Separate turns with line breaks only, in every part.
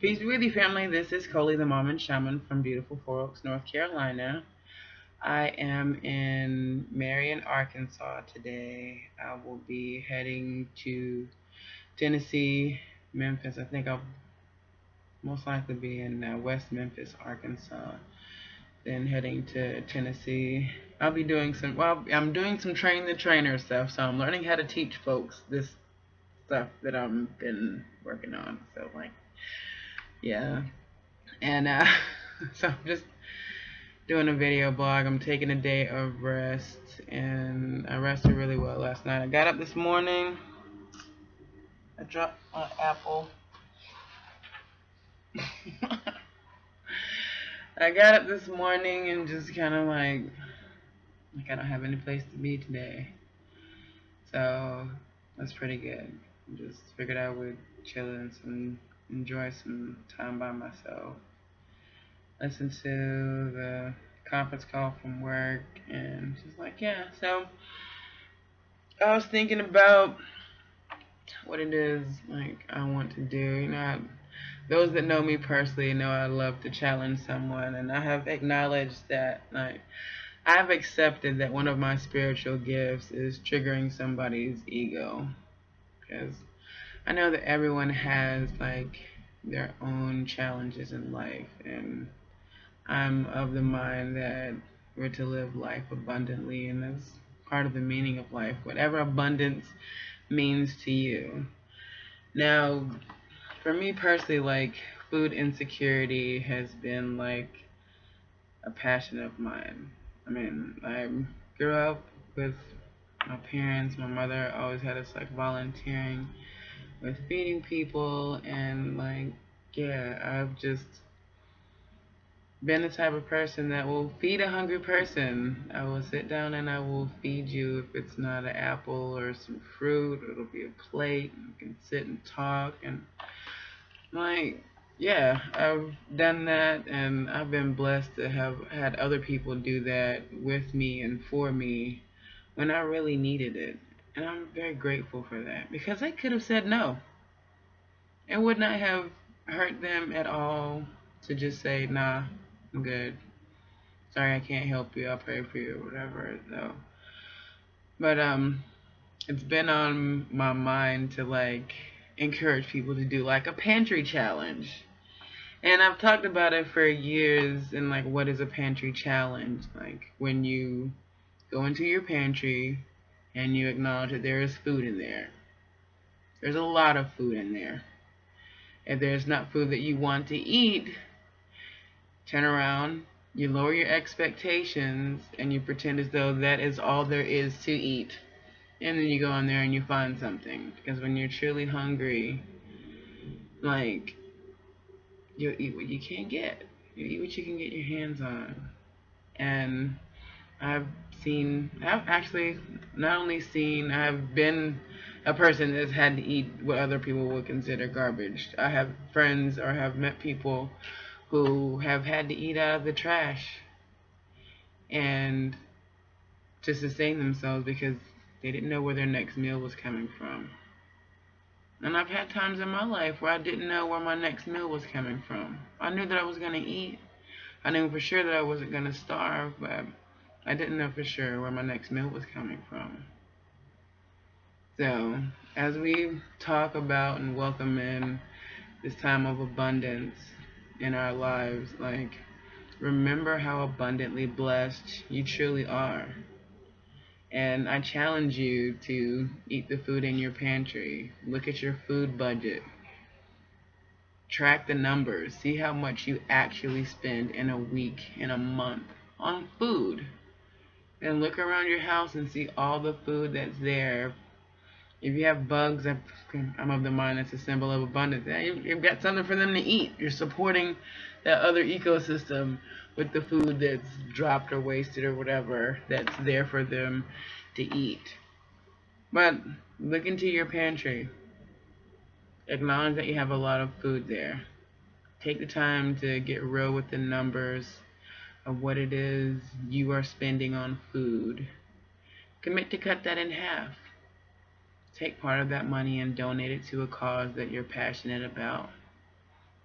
Peace be with you, family. This is Coley, the mom and shaman from beautiful Four Oaks, North Carolina. I am in Marion, Arkansas today. I will be heading to Tennessee, Memphis. I think I'll most likely be in West Memphis, Arkansas. Then heading to Tennessee. I'm doing some train the trainer stuff, so I'm learning how to teach folks this stuff that I've been working on. So, yeah. And so I'm just doing a video blog. I'm taking a day of rest, and I rested really well last night. I got up this morning. I dropped my apple. I got up this morning and just kind of like I don't have any place to be today. So that's pretty good. Just figured I would chill and enjoy some time by myself. Listen to the conference call from work and just yeah. So I was thinking about what it is I want to do. Those that know me personally know I love to challenge someone, and I have acknowledged that I've accepted that one of my spiritual gifts is triggering somebody's ego, because I know that everyone has their own challenges in life, and I'm of the mind that we're to live life abundantly, and that's part of the meaning of life, whatever abundance means to you. Now, for me personally, food insecurity has been a passion of mine. I mean, I grew up with my parents. My mother always had us volunteering with feeding people, and yeah, I've just been the type of person that will feed a hungry person. I will sit down and I will feed you. If it's not an apple or some fruit, it'll be a plate. You can sit and talk, and yeah, I've done that, and I've been blessed to have had other people do that with me and for me when I really needed it. And I'm very grateful for that, because I could have said no. It would not have hurt them at all to just say, nah, I'm good. Sorry, I can't help you. I'll pray for you or whatever. So, but it's been on my mind to encourage people to do a pantry challenge. And I've talked about it for years. And what is a pantry challenge? When you go into your pantry and you acknowledge that there is food in there. There's a lot of food in there. If there's not food that you want to eat, turn around, you lower your expectations, and you pretend as though that is all there is to eat. And then you go in there and you find something. Because when you're truly hungry, you'll eat what you can get. You eat what you can get your hands on. And I've actually not only seen, I've been a person that's had to eat what other people would consider garbage. I have friends or have met people who have had to eat out of the trash and to sustain themselves because they didn't know where their next meal was coming from. And I've had times in my life where I didn't know where my next meal was coming from. I knew that I was going to eat. I knew for sure that I wasn't going to starve, but I didn't know for sure where my next meal was coming from. So, as we talk about and welcome in this time of abundance in our lives, remember how abundantly blessed you truly are. And I challenge you to eat the food in your pantry. Look at your food budget. Track the numbers. See how much you actually spend in a week, in a month, on food. Then look around your house and see all the food that's there. If you have bugs, I'm of the mind that's a symbol of abundance. You've got something for them to eat. You're supporting that other ecosystem with the food that's dropped or wasted or whatever that's there for them to eat. But look into your pantry. Acknowledge that you have a lot of food there. Take the time to get real with the numbers of what it is you are spending on food. Commit to cut that in half. Take part of that money and donate it to a cause that you're passionate about.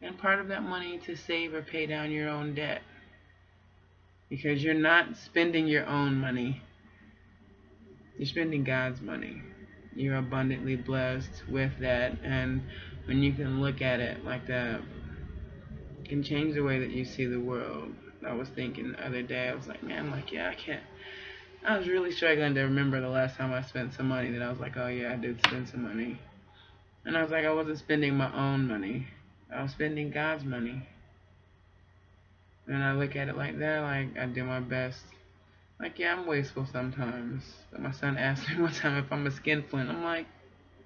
and part of that money to save or pay down your own debt, because you're not spending your own money, you're spending God's money. You're abundantly blessed with that, and when you can look at it like that, it can change the way that you see the world. I was thinking the other day, I was like, man, like, yeah, I can't. I was really struggling to remember the last time I spent some money that I was like, oh yeah, I did spend some money. And I was like, I wasn't spending my own money. I was spending God's money. And I look at it like that, like I do my best. Like, yeah, I'm wasteful sometimes. But my son asked me one time if I'm a skinflint. I'm like,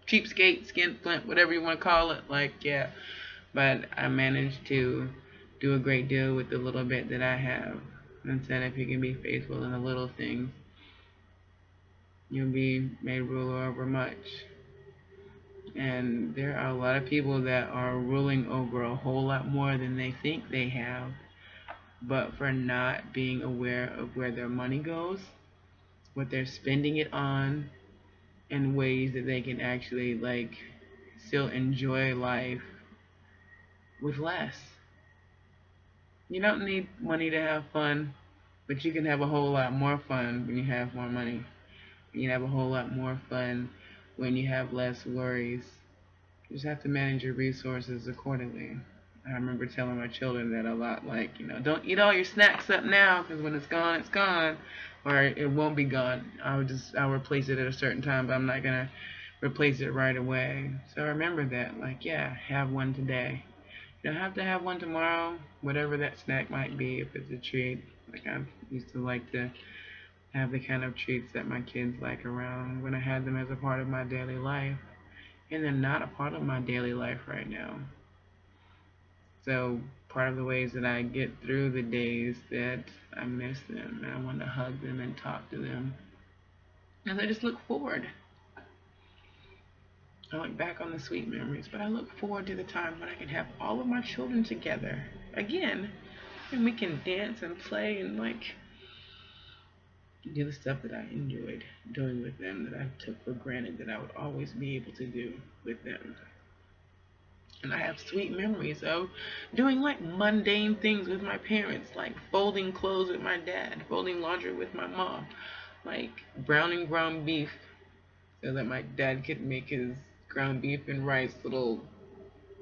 cheapskate, skinflint, whatever you want to call it. Like, yeah. But I managed to do a great deal with the little bit that I have. And said if you can be faithful in the little things, you'll be made ruler over much. And there are a lot of people that are ruling over a whole lot more than they think they have, but for not being aware of where their money goes, what they're spending it on, in ways that they can actually like still enjoy life with less. You don't need money to have fun, but you can have a whole lot more fun when you have more money. You can have a whole lot more fun when you have less worries. You just have to manage your resources accordingly. I remember telling my children that a lot, like, don't eat all your snacks up now, because when it's gone, or it won't be gone. I'll replace it at a certain time, but I'm not gonna replace it right away. So remember that, like, yeah, have one today. You don't have to have one tomorrow, whatever that snack might be, if it's a treat. Like I used to like to have the kind of treats that my kids like around when I had them as a part of my daily life, and they're not a part of my daily life right now. So part of the ways that I get through the days that I miss them and I want to hug them and talk to them, and I just look forward. I look back on the sweet memories, but I look forward to the time when I can have all of my children together again, and we can dance and play and like do the stuff that I enjoyed doing with them, that I took for granted that I would always be able to do with them. And I have sweet memories of doing like mundane things with my parents, like folding clothes with my dad, folding laundry with my mom, like browning ground beef so that my dad could make his ground beef and rice little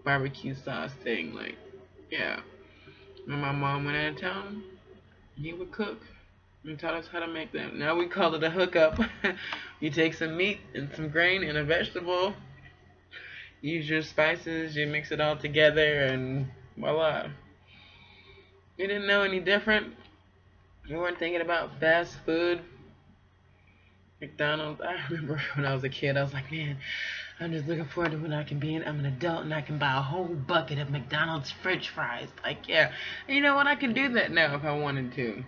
barbecue sauce thing. Like, yeah. When my mom went out of town, he would cook and taught us how to make them. Now we call it a hookup. You take some meat and some grain and a vegetable, use your spices, you mix it all together, and voila. You didn't know any different. You weren't thinking about fast food, McDonald's. I remember when I was a kid, I was like, man, I'm just looking forward to when I can be I'm an adult and I can buy a whole bucket of McDonald's French fries. Like, yeah. And you know what? I can do that now if I wanted to.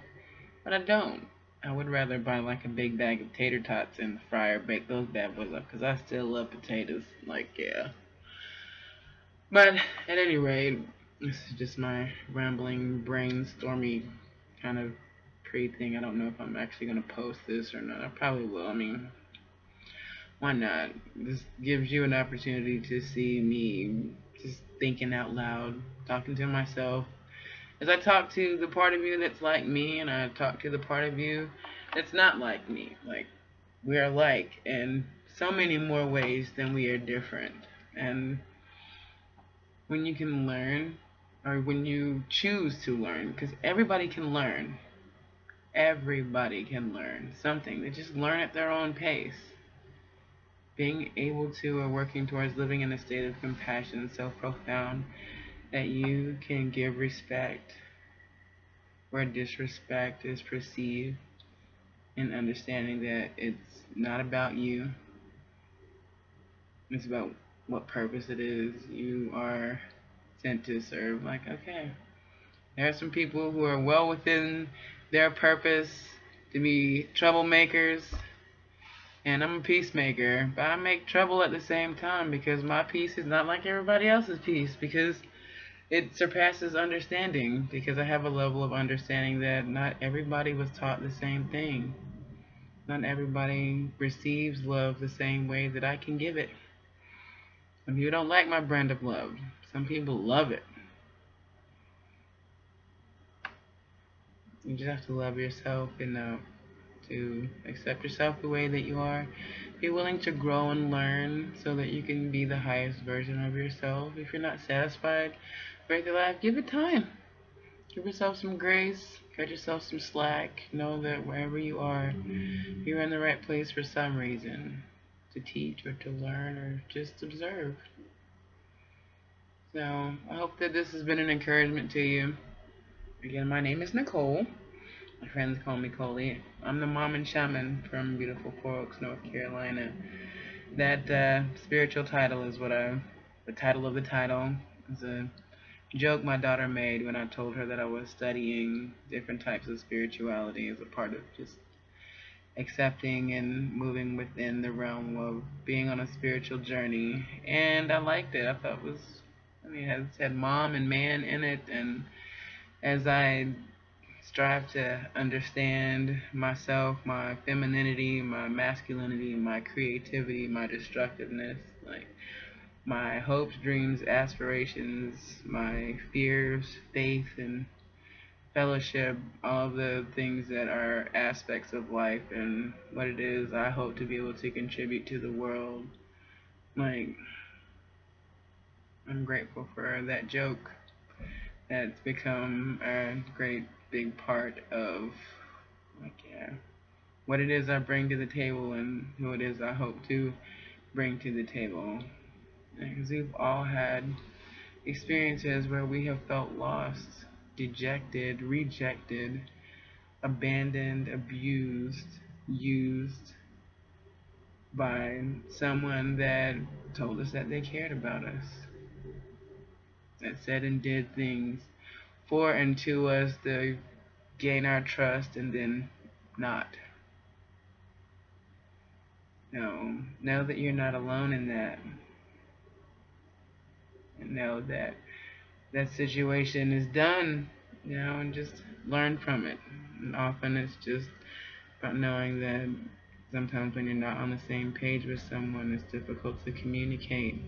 But I don't. I would rather buy like a big bag of tater tots in the fryer, bake those bad boys up, because I still love potatoes. Like, yeah. But at any rate, this is just my rambling, brainstormy kind of pre-thing. I don't know if I'm actually going to post this or not. I probably will. I mean, why not? This gives you an opportunity to see me just thinking out loud, talking to myself. As I talk to the part of you that's like me, and I talk to the part of you that's not like me. Like, we are alike in so many more ways than we are different. And when you can learn, or when you choose to learn, because everybody can learn. Everybody can learn something. They just learn at their own pace. Being able to or working towards living in a state of compassion so profound that you can give respect where disrespect is perceived, and understanding that it's not about you, it's about what purpose it is you are sent to serve. Like, okay, there are some people who are well within their purpose to be troublemakers, and I'm a peacemaker, but I make trouble at the same time because my peace is not like everybody else's peace, because it surpasses understanding, because I have a level of understanding that not everybody was taught the same thing. Not everybody receives love the same way that I can give it. Some people don't like my brand of love. Some people love it. You just have to love yourself enough to accept yourself the way that you are. Be willing to grow and learn so that you can be the highest version of yourself. If you're not satisfied with your life, give it time. Give yourself some grace. Cut yourself some slack. Know that wherever you are, you're in the right place for some reason. To teach or to learn or just observe. So I hope that this has been an encouragement to you. Again, my name is Nicole. My friends call me Coley. I'm the mom and shaman from beautiful Four Oaks, North Carolina. That spiritual title is the title of the title is a joke my daughter made when I told her that I was studying different types of spirituality as a part of just accepting and moving within the realm of being on a spiritual journey. And I liked it. I thought it was, it had mom and man in it. And as I strive to understand myself, my femininity, my masculinity, my creativity, my destructiveness, like my hopes, dreams, aspirations, my fears, faith, and fellowship, all of the things that are aspects of life and what it is I hope to be able to contribute to the world. Like, I'm grateful for that joke that's become a great big part of, like, yeah, what it is I bring to the table and who it is I hope to bring to the table. Because we've all had experiences where we have felt lost, dejected, rejected, abandoned, abused, used by someone that told us that they cared about us, that said and did things for and to us to gain our trust and then not. No, know that you're not alone in that. And know that that situation is done, and just learn from it. And often it's just about knowing that sometimes when you're not on the same page with someone, it's difficult to communicate.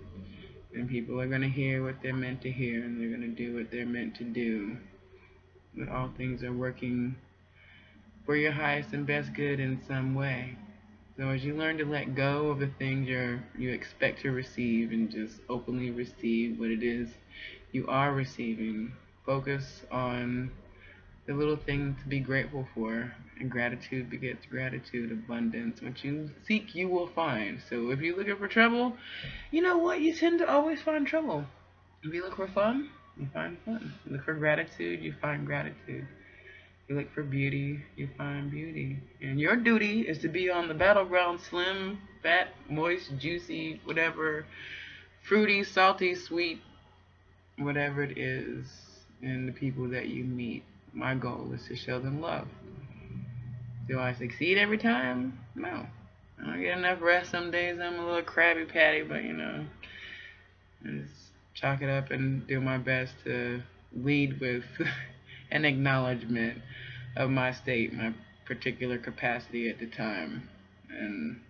And people are going to hear what they're meant to hear, and they're going to do what they're meant to do. But all things are working for your highest and best good in some way. So as you learn to let go of the things you expect to receive and just openly receive what it is you are receiving, focus on the little things to be grateful for. And gratitude begets gratitude, abundance. What you seek, you will find. So if you're looking for trouble, you know what? You tend to always find trouble. If you look for fun, you find fun. You look for gratitude, you find gratitude. You look for beauty, you find beauty. And your duty is to be on the battleground, slim, fat, moist, juicy, whatever, fruity, salty, sweet, whatever it is, and the people that you meet. My goal is to show them love. Do I succeed every time? No. I don't get enough rest some days. I'm a little crabby patty, but I just chalk it up and do my best to lead with an acknowledgement of my state, my particular capacity at the time. And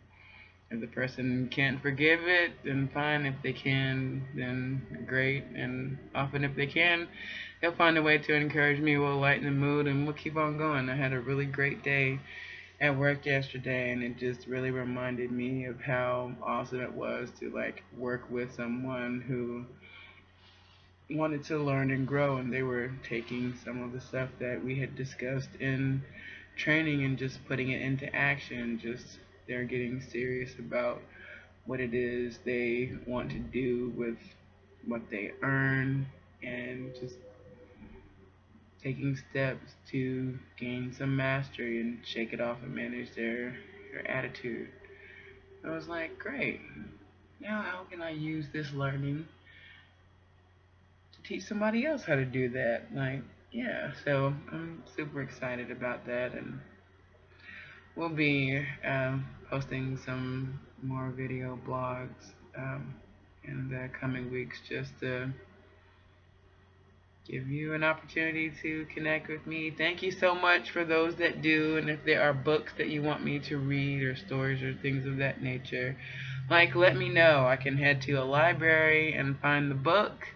if the person can't forgive it, then fine. If they can, then great. And often if they can, they'll find a way to encourage me. We'll lighten the mood and we'll keep on going. I had a really great day at work yesterday, and it just really reminded me of how awesome it was to work with someone who wanted to learn and grow, and they were taking some of the stuff that we had discussed in training and just putting it into action. Just they're getting serious about what it is they want to do with what they earn, and just taking steps to gain some mastery and shake it off and manage their attitude. I was like, great. Now how can I use this learning to teach somebody else how to do that? Yeah, so I'm super excited about that, and we'll be posting some more video blogs in the coming weeks just to give you an opportunity to connect with me. Thank you so much for those that do, and if there are books that you want me to read or stories or things of that nature, let me know. I can head to a library and find the book,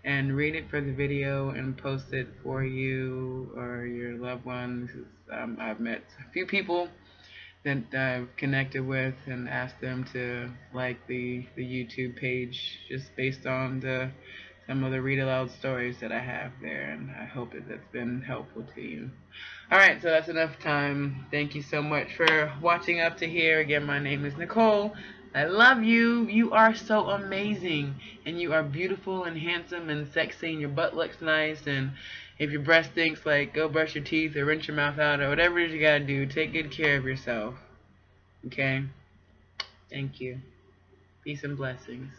and read it for the video and post it for you or your loved ones. I've met a few people that I've connected with and asked them to like the YouTube page just based on some of the read aloud stories that I have there, and I hope that that's been helpful to you. Alright, so that's enough time. Thank you so much for watching up to here. Again, my name is Nicole. I love you. You are so amazing. And you are beautiful and handsome and sexy, and your butt looks nice. And if your breath stinks, like, go brush your teeth or rinse your mouth out or whatever it is you gotta do. Take good care of yourself. Okay? Thank you. Peace and blessings.